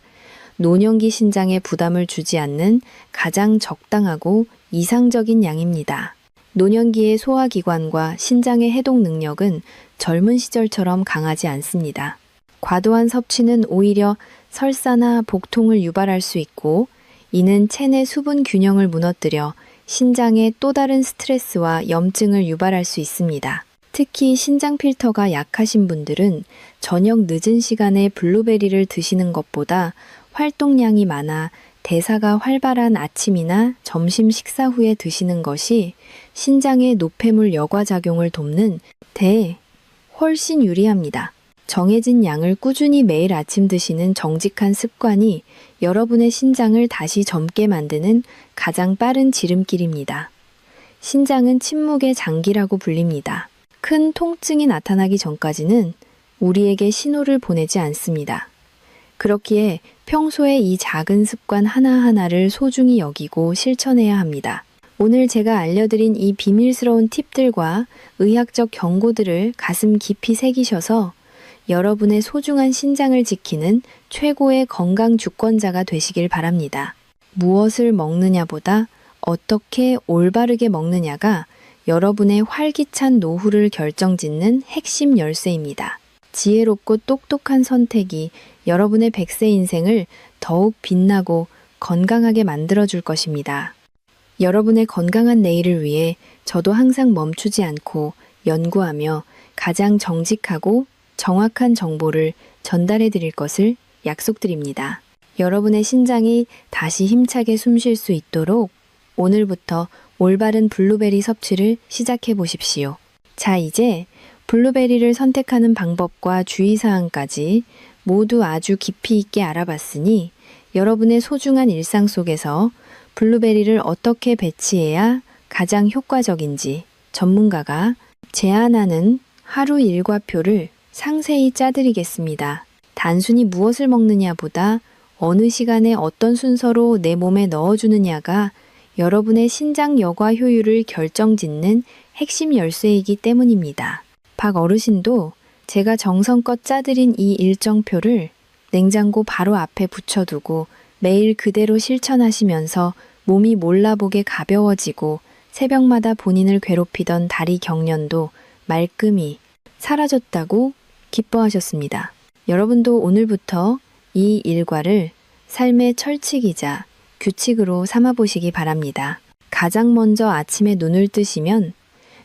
노년기 신장에 부담을 주지 않는 가장 적당하고 이상적인 양입니다. 노년기의 소화기관과 신장의 해독 능력은 젊은 시절처럼 강하지 않습니다. 과도한 섭취는 오히려 설사나 복통을 유발할 수 있고, 이는 체내 수분 균형을 무너뜨려 신장에 또 다른 스트레스와 염증을 유발할 수 있습니다. 특히 신장 필터가 약하신 분들은 저녁 늦은 시간에 블루베리를 드시는 것보다 활동량이 많아 대사가 활발한 아침이나 점심 식사 후에 드시는 것이 신장의 노폐물 여과 작용을 돕는 데 훨씬 유리합니다. 정해진 양을 꾸준히 매일 아침 드시는 정직한 습관이 여러분의 신장을 다시 젊게 만드는 가장 빠른 지름길입니다. 신장은 침묵의 장기라고 불립니다. 큰 통증이 나타나기 전까지는 우리에게 신호를 보내지 않습니다. 그렇기에 평소에 이 작은 습관 하나하나를 소중히 여기고 실천해야 합니다. 오늘 제가 알려드린 이 비밀스러운 팁들과 의학적 경고들을 가슴 깊이 새기셔서 여러분의 소중한 신장을 지키는 최고의 건강 주권자가 되시길 바랍니다. 무엇을 먹느냐보다 어떻게 올바르게 먹느냐가 여러분의 활기찬 노후를 결정짓는 핵심 열쇠입니다. 지혜롭고 똑똑한 선택이 여러분의 100세 인생을 더욱 빛나고 건강하게 만들어줄 것입니다. 여러분의 건강한 내일을 위해 저도 항상 멈추지 않고 연구하며 가장 정직하고 정확한 정보를 전달해 드릴 것을 약속드립니다. 여러분의 신장이 다시 힘차게 숨쉴 수 있도록 오늘부터 올바른 블루베리 섭취를 시작해 보십시오. 자, 이제 블루베리를 선택하는 방법과 주의사항까지 모두 아주 깊이 있게 알아봤으니 여러분의 소중한 일상 속에서 블루베리를 어떻게 배치해야 가장 효과적인지 전문가가 제안하는 하루 일과표를 상세히 짜드리겠습니다. 단순히 무엇을 먹느냐보다 어느 시간에 어떤 순서로 내 몸에 넣어주느냐가 여러분의 신장 여과 효율을 결정짓는 핵심 열쇠이기 때문입니다. 박 어르신도 제가 정성껏 짜드린 이 일정표를 냉장고 바로 앞에 붙여두고 매일 그대로 실천하시면서 몸이 몰라보게 가벼워지고 새벽마다 본인을 괴롭히던 다리 경련도 말끔히 사라졌다고 기뻐하셨습니다. 여러분도 오늘부터 이 일과를 삶의 철칙이자 규칙으로 삼아보시기 바랍니다. 가장 먼저 아침에 눈을 뜨시면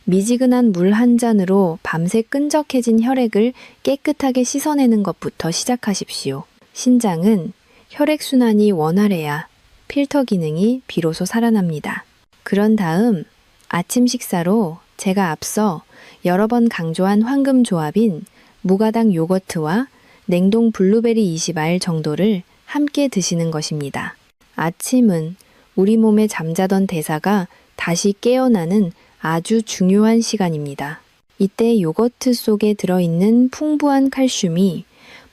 미지근한 물 한 잔으로 밤새 끈적해진 혈액을 깨끗하게 씻어내는 것부터 시작하십시오. 신장은 혈액순환이 원활해야 필터 기능이 비로소 살아납니다. 그런 다음 아침 식사로 제가 앞서 여러 번 강조한 황금 조합인 무가당 요거트와 냉동 블루베리 20알 정도를 함께 드시는 것입니다. 아침은 우리 몸에 잠자던 대사가 다시 깨어나는 아주 중요한 시간입니다. 이때 요거트 속에 들어있는 풍부한 칼슘이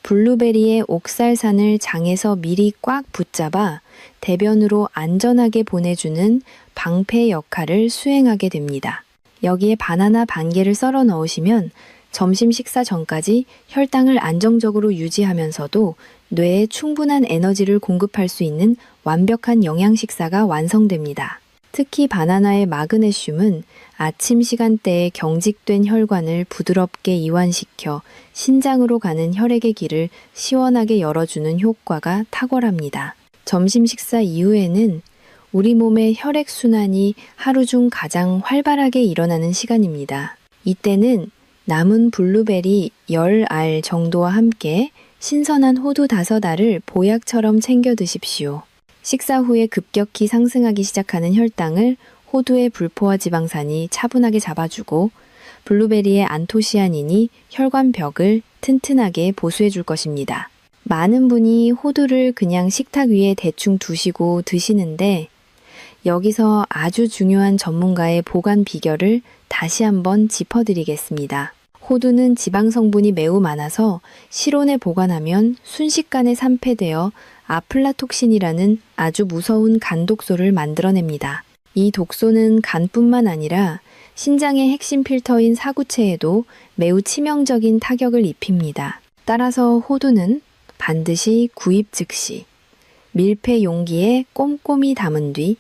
블루베리의 옥살산을 장에서 미리 꽉 붙잡아 대변으로 안전하게 보내주는 방패 역할을 수행하게 됩니다. 여기에 바나나 반 개를 썰어 넣으시면 점심 식사 전까지 혈당을 안정적으로 유지하면서도 뇌에 충분한 에너지를 공급할 수 있는 완벽한 영양 식사가 완성됩니다. 특히 바나나의 마그네슘은 아침 시간대에 경직된 혈관을 부드럽게 이완시켜 신장으로 가는 혈액의 길을 시원하게 열어주는 효과가 탁월합니다. 점심 식사 이후에는 우리 몸의 혈액순환이 하루 중 가장 활발하게 일어나는 시간입니다. 이때는 남은 블루베리 10알 정도와 함께 신선한 호두 5알을 보약처럼 챙겨 드십시오. 식사 후에 급격히 상승하기 시작하는 혈당을 호두의 불포화 지방산이 차분하게 잡아주고 블루베리의 안토시아닌이 혈관벽을 튼튼하게 보수해 줄 것입니다. 많은 분이 호두를 그냥 식탁 위에 대충 두시고 드시는데 여기서 아주 중요한 전문가의 보관 비결을 다시 한번 짚어드리겠습니다. 호두는 지방 성분이 매우 많아서 실온에 보관하면 순식간에 산패되어 아플라톡신이라는 아주 무서운 간독소를 만들어냅니다. 이 독소는 간뿐만 아니라 신장의 핵심 필터인 사구체에도 매우 치명적인 타격을 입힙니다. 따라서 호두는 반드시 구입 즉시 밀폐 용기에 꼼꼼히 담은 뒤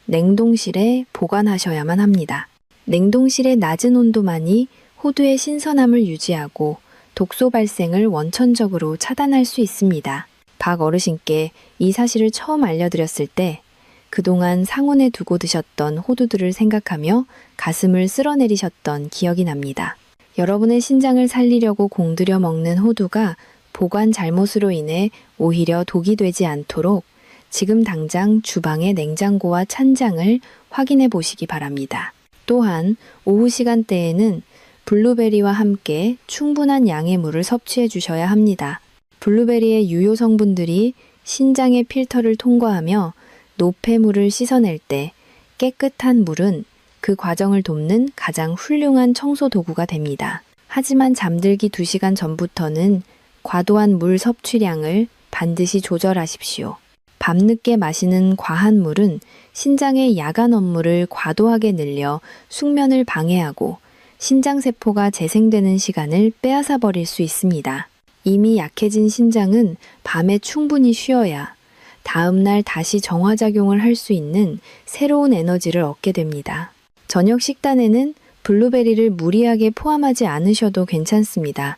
냉동실에 보관하셔야만 합니다. 냉동실의 낮은 온도만이 호두의 신선함을 유지하고 독소 발생을 원천적으로 차단할 수 있습니다. 박 어르신께 이 사실을 처음 알려드렸을 때 그동안 상온에 두고 드셨던 호두들을 생각하며 가슴을 쓸어내리셨던 기억이 납니다. 여러분의 신장을 살리려고 공들여 먹는 호두가 보관 잘못으로 인해 오히려 독이 되지 않도록 지금 당장 주방의 냉장고와 찬장을 확인해 보시기 바랍니다. 또한 오후 시간대에는 블루베리와 함께 충분한 양의 물을 섭취해 주셔야 합니다. 블루베리의 유효 성분들이 신장의 필터를 통과하며 노폐물을 씻어낼 때 깨끗한 물은 그 과정을 돕는 가장 훌륭한 청소 도구가 됩니다. 하지만 잠들기 2시간 전부터는 과도한 물 섭취량을 반드시 조절하십시오. 밤늦게 마시는 과한 물은 신장의 야간 업무를 과도하게 늘려 숙면을 방해하고 신장세포가 재생되는 시간을 빼앗아 버릴 수 있습니다. 이미 약해진 신장은 밤에 충분히 쉬어야 다음날 다시 정화작용을 할 수 있는 새로운 에너지를 얻게 됩니다. 저녁 식단에는 블루베리를 무리하게 포함하지 않으셔도 괜찮습니다.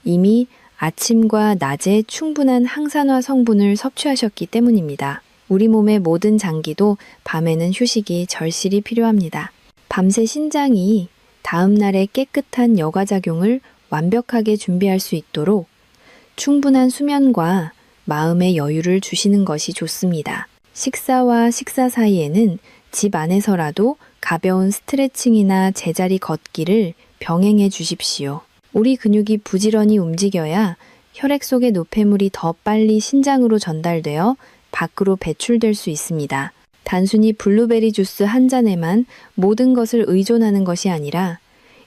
이미 아침과 낮에 충분한 항산화 성분을 섭취하셨기 때문입니다. 우리 몸의 모든 장기도 밤에는 휴식이 절실히 필요합니다. 밤새 신장이 다음날의 깨끗한 여과작용을 완벽하게 준비할 수 있도록 충분한 수면과 마음의 여유를 주시는 것이 좋습니다. 식사와 식사 사이에는 집 안에서라도 가벼운 스트레칭이나 제자리 걷기를 병행해 주십시오. 우리 근육이 부지런히 움직여야 혈액 속의 노폐물이 더 빨리 신장으로 전달되어 밖으로 배출될 수 있습니다. 단순히 블루베리 주스 한 잔에만 모든 것을 의존하는 것이 아니라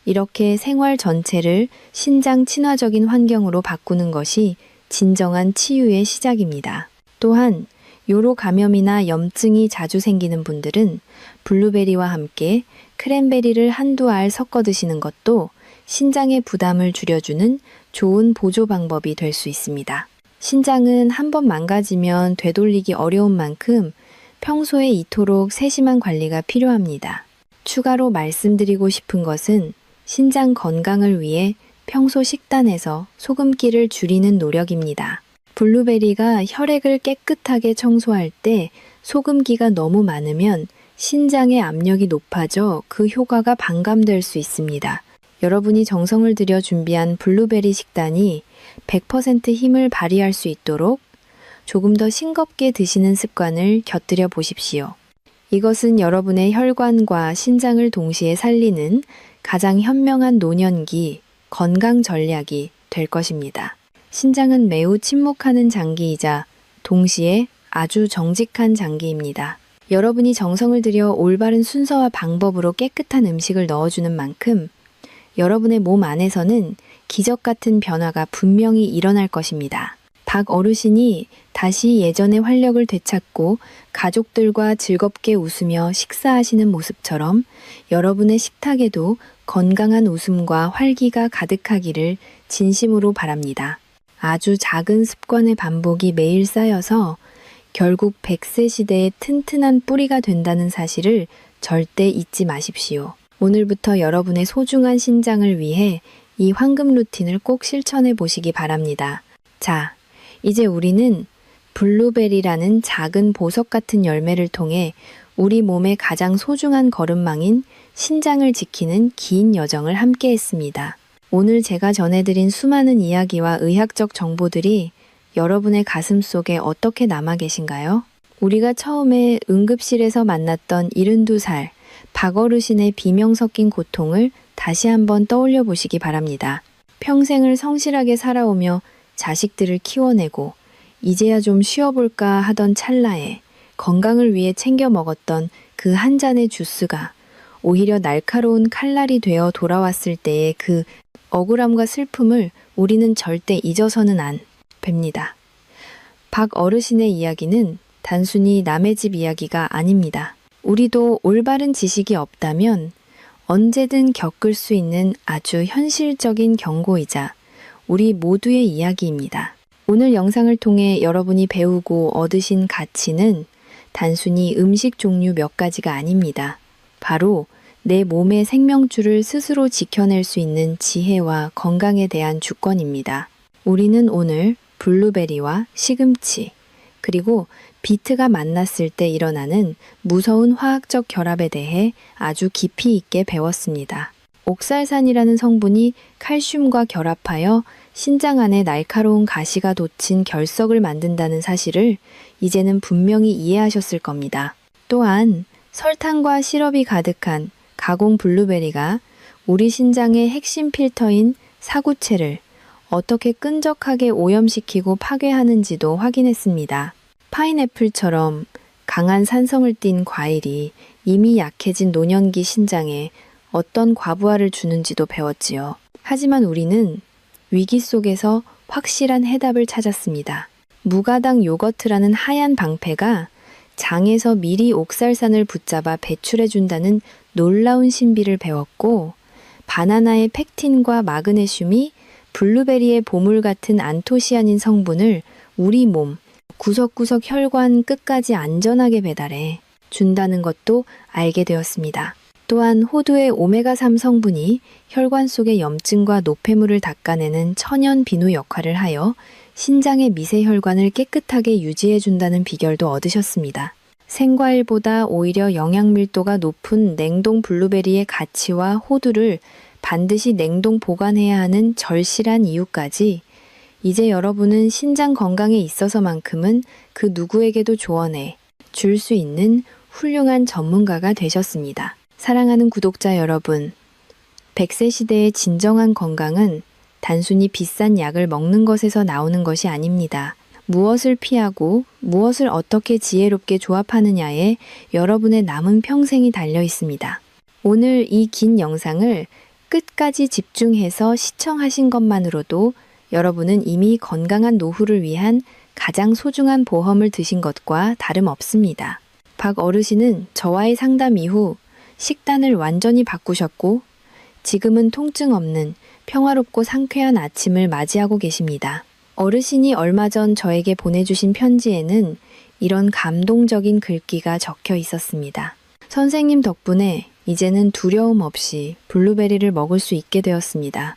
이렇게 생활 전체를 신장 친화적인 환경으로 바꾸는 것이 진정한 치유의 시작입니다. 또한 요로 감염이나 염증이 자주 생기는 분들은 블루베리와 함께 크랜베리를 한두 알 섞어 드시는 것도 신장의 부담을 줄여주는 좋은 보조 방법이 될 수 있습니다. 신장은 한번 망가지면 되돌리기 어려운 만큼 평소에 이토록 세심한 관리가 필요합니다. 추가로 말씀드리고 싶은 것은 신장 건강을 위해 평소 식단에서 소금기를 줄이는 노력입니다. 블루베리가 혈액을 깨끗하게 청소할 때 소금기가 너무 많으면 신장의 압력이 높아져 그 효과가 반감될 수 있습니다. 여러분이 정성을 들여 준비한 블루베리 식단이 100% 힘을 발휘할 수 있도록 조금 더 싱겁게 드시는 습관을 곁들여 보십시오. 이것은 여러분의 혈관과 신장을 동시에 살리는 가장 현명한 노년기 건강 전략이 될 것입니다. 신장은 매우 침묵하는 장기이자 동시에 아주 정직한 장기입니다. 여러분이 정성을 들여 올바른 순서와 방법으로 깨끗한 음식을 넣어주는 만큼 여러분의 몸 안에서는 기적 같은 변화가 분명히 일어날 것입니다. 박 어르신이 다시 예전의 활력을 되찾고 가족들과 즐겁게 웃으며 식사하시는 모습처럼 여러분의 식탁에도 건강한 웃음과 활기가 가득하기를 진심으로 바랍니다. 아주 작은 습관의 반복이 매일 쌓여서 결국 100세 시대의 튼튼한 뿌리가 된다는 사실을 절대 잊지 마십시오. 오늘부터 여러분의 소중한 신장을 위해 이 황금 루틴을 꼭 실천해 보시기 바랍니다. 자, 이제 우리는 블루베리라는 작은 보석 같은 열매를 통해 우리 몸의 가장 소중한 걸음망인 신장을 지키는 긴 여정을 함께 했습니다. 오늘 제가 전해드린 수많은 이야기와 의학적 정보들이 여러분의 가슴 속에 어떻게 남아 계신가요? 우리가 처음에 응급실에서 만났던 72살 박 어르신의 비명 섞인 고통을 다시 한번 떠올려 보시기 바랍니다. 평생을 성실하게 살아오며 자식들을 키워내고 이제야 좀 쉬어볼까 하던 찰나에 건강을 위해 챙겨 먹었던 그 한 잔의 주스가 오히려 날카로운 칼날이 되어 돌아왔을 때의 그 억울함과 슬픔을 우리는 절대 잊어서는 안 뵙니다. 박 어르신의 이야기는 단순히 남의 집 이야기가 아닙니다. 우리도 올바른 지식이 없다면 언제든 겪을 수 있는 아주 현실적인 경고이자 우리 모두의 이야기입니다. 오늘 영상을 통해 여러분이 배우고 얻으신 가치는 단순히 음식 종류 몇 가지가 아닙니다. 바로 내 몸의 생명줄을 스스로 지켜낼 수 있는 지혜와 건강에 대한 주권입니다. 우리는 오늘 블루베리와 시금치, 그리고 비트가 만났을 때 일어나는 무서운 화학적 결합에 대해 아주 깊이 있게 배웠습니다. 옥살산이라는 성분이 칼슘과 결합하여 신장 안에 날카로운 가시가 돋친 결석을 만든다는 사실을 이제는 분명히 이해하셨을 겁니다. 또한 설탕과 시럽이 가득한 가공 블루베리가 우리 신장의 핵심 필터인 사구체를 어떻게 끈적하게 오염시키고 파괴하는지도 확인했습니다. 파인애플처럼 강한 산성을 띤 과일이 이미 약해진 노년기 신장에 어떤 과부하를 주는지도 배웠지요. 하지만 우리는 위기 속에서 확실한 해답을 찾았습니다. 무가당 요거트라는 하얀 방패가 장에서 미리 옥살산을 붙잡아 배출해준다는 놀라운 신비를 배웠고, 바나나의 펙틴과 마그네슘이 블루베리의 보물 같은 안토시아닌 성분을 우리 몸 구석구석 혈관 끝까지 안전하게 배달해 준다는 것도 알게 되었습니다. 또한 호두의 오메가3 성분이 혈관 속의 염증과 노폐물을 닦아내는 천연 비누 역할을 하여 신장의 미세혈관을 깨끗하게 유지해준다는 비결도 얻으셨습니다. 생과일보다 오히려 영양 밀도가 높은 냉동 블루베리의 가치와 호두를 반드시 냉동 보관해야 하는 절실한 이유까지 이제 여러분은 신장 건강에 있어서만큼은 그 누구에게도 조언해 줄 수 있는 훌륭한 전문가가 되셨습니다. 사랑하는 구독자 여러분, 100세 시대의 진정한 건강은 단순히 비싼 약을 먹는 것에서 나오는 것이 아닙니다. 무엇을 피하고 무엇을 어떻게 지혜롭게 조합하느냐에 여러분의 남은 평생이 달려 있습니다. 오늘 이 긴 영상을 끝까지 집중해서 시청하신 것만으로도 여러분은 이미 건강한 노후를 위한 가장 소중한 보험을 드신 것과 다름없습니다. 박 어르신은 저와의 상담 이후 식단을 완전히 바꾸셨고 지금은 통증 없는 평화롭고 상쾌한 아침을 맞이하고 계십니다. 어르신이 얼마 전 저에게 보내주신 편지에는 이런 감동적인 글귀가 적혀 있었습니다. 선생님 덕분에 이제는 두려움 없이 블루베리를 먹을 수 있게 되었습니다.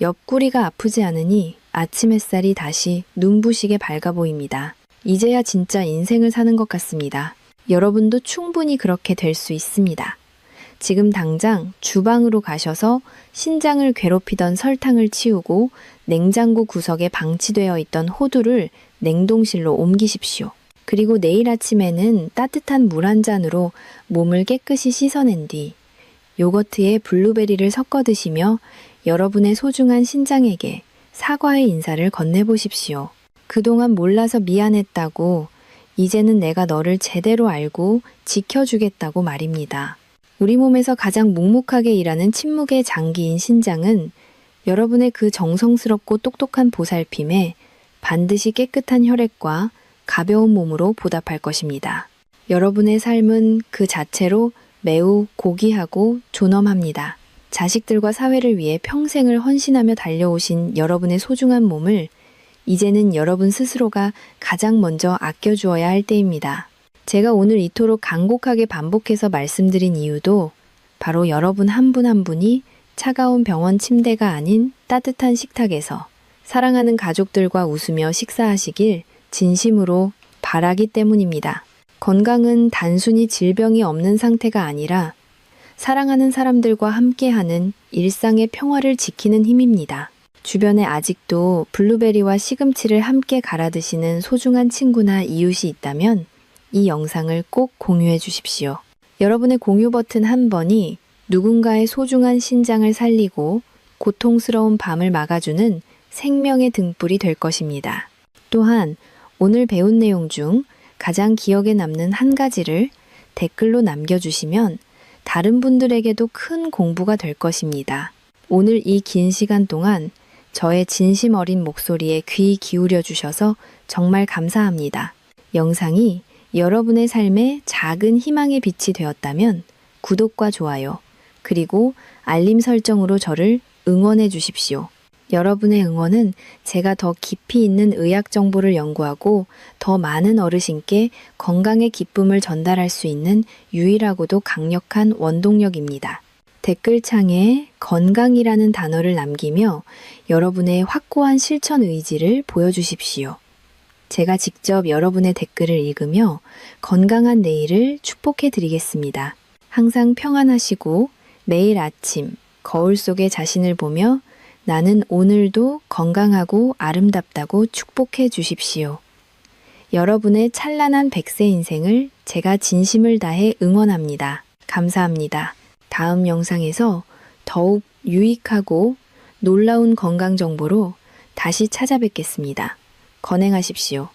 옆구리가 아프지 않으니 아침 햇살이 다시 눈부시게 밝아 보입니다. 이제야 진짜 인생을 사는 것 같습니다. 여러분도 충분히 그렇게 될 수 있습니다. 지금 당장 주방으로 가셔서 신장을 괴롭히던 설탕을 치우고 냉장고 구석에 방치되어 있던 호두를 냉동실로 옮기십시오. 그리고 내일 아침에는 따뜻한 물 한 잔으로 몸을 깨끗이 씻어낸 뒤 요거트에 블루베리를 섞어 드시며 여러분의 소중한 신장에게 사과의 인사를 건네보십시오. 그동안 몰라서 미안했다고, 이제는 내가 너를 제대로 알고 지켜주겠다고 말입니다. 우리 몸에서 가장 묵묵하게 일하는 침묵의 장기인 신장은 여러분의 그 정성스럽고 똑똑한 보살핌에 반드시 깨끗한 혈액과 가벼운 몸으로 보답할 것입니다. 여러분의 삶은 그 자체로 매우 고귀하고 존엄합니다. 자식들과 사회를 위해 평생을 헌신하며 달려오신 여러분의 소중한 몸을 이제는 여러분 스스로가 가장 먼저 아껴주어야 할 때입니다. 제가 오늘 이토록 간곡하게 반복해서 말씀드린 이유도 바로 여러분 한 분 한 분이 차가운 병원 침대가 아닌 따뜻한 식탁에서 사랑하는 가족들과 웃으며 식사하시길 진심으로 바라기 때문입니다. 건강은 단순히 질병이 없는 상태가 아니라 사랑하는 사람들과 함께하는 일상의 평화를 지키는 힘입니다. 주변에 아직도 블루베리와 시금치를 함께 갈아 드시는 소중한 친구나 이웃이 있다면 이 영상을 꼭 공유해 주십시오. 여러분의 공유 버튼 한 번이 누군가의 소중한 신장을 살리고 고통스러운 밤을 막아주는 생명의 등불이 될 것입니다. 또한 오늘 배운 내용 중 가장 기억에 남는 한 가지를 댓글로 남겨주시면 다른 분들에게도 큰 공부가 될 것입니다. 오늘 이 긴 시간 동안 저의 진심 어린 목소리에 귀 기울여 주셔서 정말 감사합니다. 영상이 여러분의 삶에 작은 희망의 빛이 되었다면 구독과 좋아요, 그리고 알림 설정으로 저를 응원해 주십시오. 여러분의 응원은 제가 더 깊이 있는 의학 정보를 연구하고 더 많은 어르신께 건강의 기쁨을 전달할 수 있는 유일하고도 강력한 원동력입니다. 댓글창에 건강이라는 단어를 남기며 여러분의 확고한 실천 의지를 보여주십시오. 제가 직접 여러분의 댓글을 읽으며 건강한 내일을 축복해 드리겠습니다. 항상 평안하시고 매일 아침 거울 속의 자신을 보며 나는 오늘도 건강하고 아름답다고 축복해 주십시오. 여러분의 찬란한 100세 인생을 제가 진심을 다해 응원합니다. 감사합니다. 다음 영상에서 더욱 유익하고 놀라운 건강 정보로 다시 찾아뵙겠습니다. 건행하십시오.